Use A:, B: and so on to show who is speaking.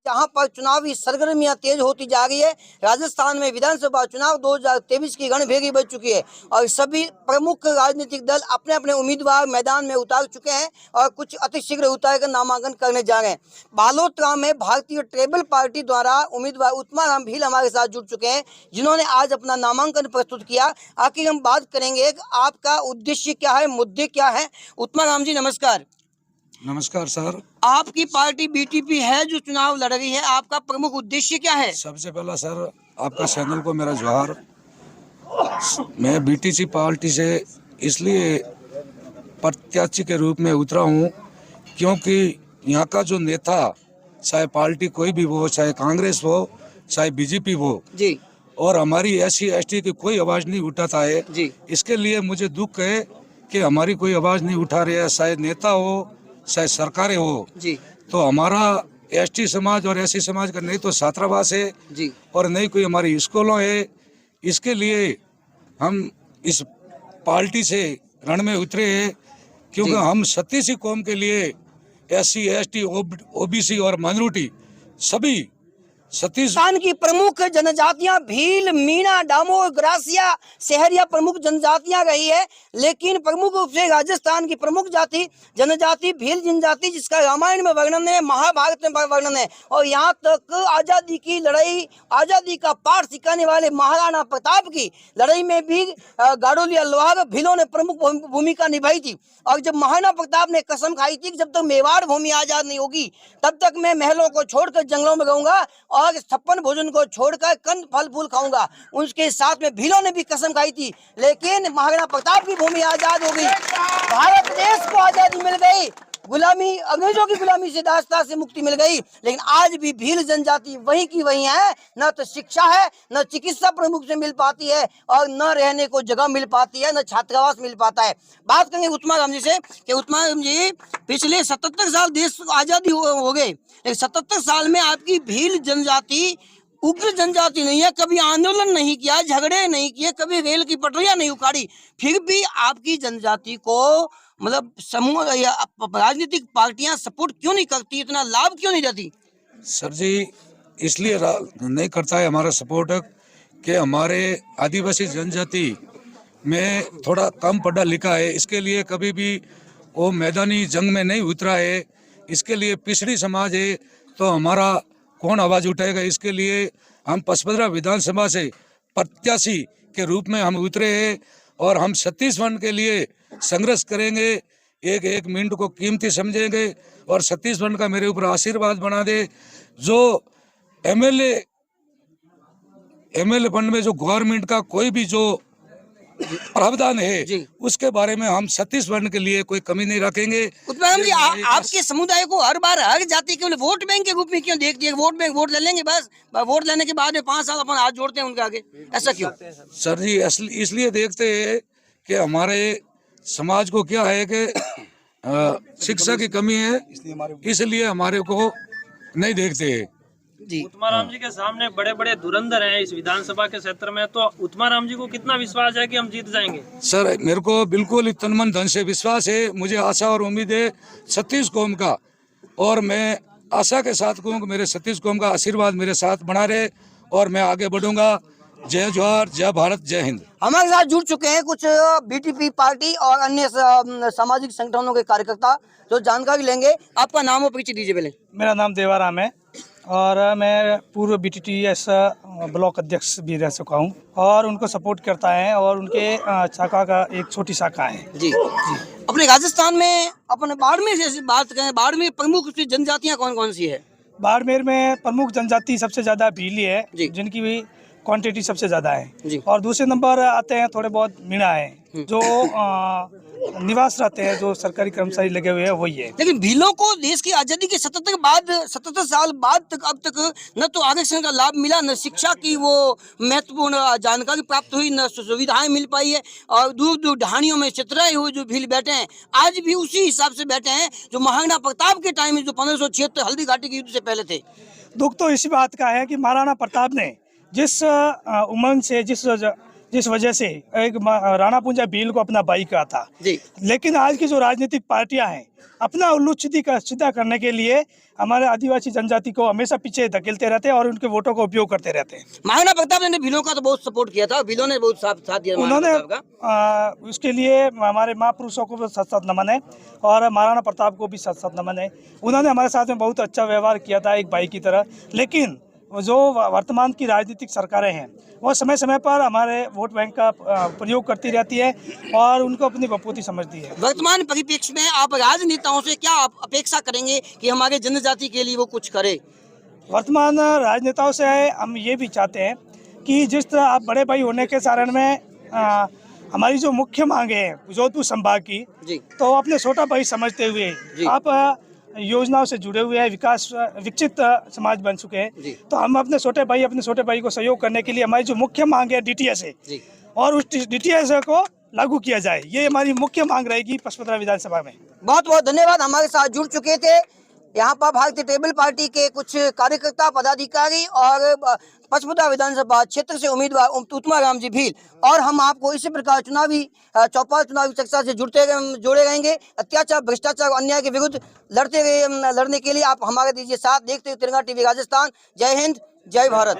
A: यहाँ पर चुनावी सरगर्मियां तेज होती जा रही है। राजस्थान में विधानसभा चुनाव 2023 की रणभेरी बज चुकी है और सभी प्रमुख राजनीतिक दल अपने अपने उम्मीदवार मैदान में उतार चुके हैं और कुछ अतिशीघ्र उतार कर नामांकन करने जा रहे हैं। बालोतरा में भारतीय ट्राइबल पार्टी द्वारा उम्मीदवार उत्तमाराम भील हमारे साथ जुड़ चुके हैं, जिन्होंने आज अपना नामांकन प्रस्तुत किया। आखिर हम बात करेंगे आपका उद्देश्य क्या है, मुद्दे क्या है। उत्तमाराम जी नमस्कार।
B: नमस्कार सर।
A: आपकी पार्टी बीटीपी है जो चुनाव लड़ रही है, आपका प्रमुख उद्देश्य क्या है?
B: सबसे पहला सर आपका चैनल को मेरा जोहार। मैं बीटीसी पार्टी से इसलिए प्रत्याशी के रूप में उतरा हूँ क्योंकि यहाँ का जो नेता, चाहे पार्टी कोई भी हो, चाहे कांग्रेस हो, चाहे बीजेपी हो
A: जी,
B: और हमारी SC ST की कोई आवाज़ नहीं उठाता है
A: जी।
B: इसके लिए मुझे दुख है कि हमारी कोई आवाज़ नहीं उठा रही है, चाहे नेता हो चाहे सरकारें हो
A: जी,
B: तो हमारा ST समाज और SC समाज का नहीं तो छात्रावास है
A: जी,
B: और नहीं कोई हमारी स्कूलों है। इसके लिए हम इस पार्टी से रण में उतरे हैं क्योंकि हम 36 कौम के लिए SC ST OBC और माइनॉरिटी सभी 36
A: राजस्थान की प्रमुख जनजातियां भील, मीणा, डामोर, ग्रासिया, सहरिया प्रमुख जनजातियां रही है, लेकिन प्रमुख रूप से राजस्थान की प्रमुख जाति जनजाति भील जनजाति, जिसका रामायण में वर्णन है, महाभारत में वर्णन है और यहाँ तक आजादी की लड़ाई, आजादी का पाठ सिखाने वाले महाराणा प्रताप की लड़ाई में भी गाड़ोलिया लोहार भीलों ने प्रमुख भूमिका निभाई थी। और जब महाराणा प्रताप ने कसम खाई थी कि जब तक मेवाड़ भूमि आजाद नहीं होगी तब तक मैं महलों को छोड़कर जंगलों में रहूंगा और 56 भोजन को छोड़कर कंद फल फूल खाऊंगा, उसके साथ में भीलों ने भी कसम खाई थी। लेकिन महाराणा प्रताप की भूमि आजाद हो गई, भारत देश को आजादी मिल गई, गुलामी, अंग्रेजों की गुलामी से दास्तां से मुक्ति मिल गई। लेकिन आज भी भील जनजाति वहीं की वहीं है, न तो शिक्षा है, न चिकित्सा प्रमुख से मिल पाती है और न रहने को जगह मिल पाती है, न छात्रावास मिल पाता है। बात करेंगे उत्तमाराम जी से कि उत्तमाराम जी पिछले 77 साल देश आजादी हो गए, लेकिन 77 साल में आपकी भील जनजाति उग्र जनजाति नहीं है, कभी आंदोलन नहीं किया, झगड़े नहीं किए, कभी रेल की पटरियां नहीं उखाड़ी, फिर भी आपकी जनजाति को मतलब समूह या राजनीतिक पार्टियां सपोर्ट क्यों नहीं करती, इतना लाभ क्यों नहीं देती?
B: सर जी इसलिए नहीं करता है हमारा सपोर्ट कि हमारे आदिवासी जनजाति में थोड़ा कम पढ़ा लिखा है, इसके लिए कभी भी वो मैदानी जंग में नहीं उतरा है, इसके लिए पिछड़ी समाज है तो हमारा कौन आवाज़ उठाएगा। इसके लिए हम पचपदरा विधानसभा से प्रत्याशी के रूप में हम उतरे हैं और हम छत्तीसगढ़ के लिए संघर्ष करेंगे, एक एक मिनट को कीमती समझेंगे और छत्तीसगढ़ का मेरे ऊपर आशीर्वाद बना दे। जो MLA फंड में जो गवर्नमेंट का कोई भी जो प्रावधान है उसके बारे में हम छत्तीसगढ़ के लिए कोई कमी नहीं रखेंगे।
A: उत्तमाराम जी आपके समुदाय को हर बार हर जाति के वोट बैंक के रूप में क्यों देखती है? वोट बैंक वोट ले लेंगे, बस वोट लेने के बाद में 5 साल अपन हाथ जोड़ते हैं उनके आगे, ऐसा क्यों?
B: सर जी इसलिए देखते हैं कि हमारे समाज को क्या है कि शिक्षा की कमी है, इसलिए हमारे को नहीं देखते हैं।
C: उत्तमाराम जी के सामने बड़े बड़े धुरंधर हैं इस विधानसभा के क्षेत्र में, तो उत्तमाराम जी को कितना विश्वास है कि हम जीत जाएंगे?
B: सर मेरे को बिल्कुल तन मन धन से विश्वास है, मुझे आशा और उम्मीद है 36 कौम का, और मैं आशा के साथ कहूँ कि मेरे 36 कौम का आशीर्वाद मेरे साथ बना रहे और मैं आगे बढ़ूंगा। जय जोहार, जय भारत, जय हिंद।
A: हमारे साथ जुड़ चुके हैं कुछ बीटीपी पार्टी और अन्य सामाजिक संगठनों के कार्यकर्ता जो जानकारी लेंगे। आपका नाम और परिचय दीजिए पहले।
D: मेरा नाम देवाराम है और मैं पूर्व BTTS ब्लॉक अध्यक्ष भी रह चुका हूं और उनको सपोर्ट करता है और उनके शाखा का एक छोटी शाखा है।
A: जी जी। अपने राजस्थान में अपने बाड़मेर से बात करें, बाड़मेर प्रमुख जनजातियां कौन कौन सी है?
D: बाड़मेर में प्रमुख जनजाति सबसे ज्यादा भीली है, जिनकी भी क्वांटिटी सबसे ज्यादा है, और दूसरे नंबर आते हैं थोड़े बहुत मीणा है जो निवास रहते हैं, जो सरकारी कर्मचारी लगे हुए हैं वही है।
A: लेकिन भीलों को देश की आजादी के 77 साल बाद तक अब तक न तो आरक्षण का लाभ मिला, न शिक्षा की वो महत्वपूर्ण जानकारी प्राप्त हुई, न सुविधाएं मिल पाई है और दूर दूर ढाणियों में चितराए हुए जो भील बैठे हैं आज भी उसी हिसाब से बैठे हैं जो महाराणा प्रताप के टाइम में जो 1576 हल्दी घाटी के युद्ध से पहले थे।
D: दुख तो इसी बात का है कि महाराणा प्रताप ने जिस उमंग से जिस वजह से एक राणा पुंजा भील को अपना भाई कहा था
A: जी।
D: लेकिन आज की जो राजनीतिक पार्टियां हैं अपना उल्लू सीधा करने के लिए हमारे आदिवासी जनजाति को हमेशा पीछे धकेलते रहते हैं और उनके वोटों का उपयोग करते रहते हैं।
A: महाराणा प्रताप ने भीलों का तो बहुत सपोर्ट किया था, भीलों ने बहुत साथ दिया
D: उन्होंने
A: महाराणा प्रताप का।
D: उसके लिए हमारे महापुरुषों को भी साथ साथ नमन है और महाराणा प्रताप को भी साथ साथ नमन है। उन्होंने हमारे साथ में बहुत अच्छा व्यवहार किया था एक भाई की तरह। लेकिन जो वर्तमान की राजनीतिक सरकारें हैं वो समय समय पर हमारे वोट बैंक का प्रयोग करती रहती है और उनको अपनी बपूती समझती है।
A: वर्तमान परिप्रेक्ष्य में आप राजनेताओं से क्या आप अपेक्षा करेंगे कि हमारे जनजाति के लिए वो कुछ करे?
D: वर्तमान राजनेताओं से हम ये भी चाहते हैं कि जिस तरह आप बड़े भाई होने के कारण में हमारी जो मुख्य मांगे हैं जोधपुर संभाग की
A: जी।
D: तो अपने छोटा भाई समझते हुए आप योजनाओं से जुड़े हुए हैं, विकसित समाज बन चुके हैं। तो हम अपने छोटे भाई को सहयोग करने के लिए हमारी जो मुख्य मांग है DTS है और उस DTS को लागू किया जाए, ये हमारी मुख्य मांग रहेगी पचपदरा विधानसभा में।
A: बहुत बहुत धन्यवाद। हमारे साथ जुड़ चुके थे यहाँ पर भारतीय टेबल पार्टी के कुछ कार्यकर्ता पदाधिकारी और पचपदरा विधानसभा क्षेत्र से उम्मीदवार उत्तमाराम जी भील, और हम आपको इसी प्रकार चुनावी चर्चा से जोड़े रहेंगे। अत्याचार, भ्रष्टाचार और अन्याय के विरुद्ध लड़ने के लिए आप हमारे दीजिए साथ। देखते हुए तिरंगा TV राजस्थान। जय हिंद, जय भारत।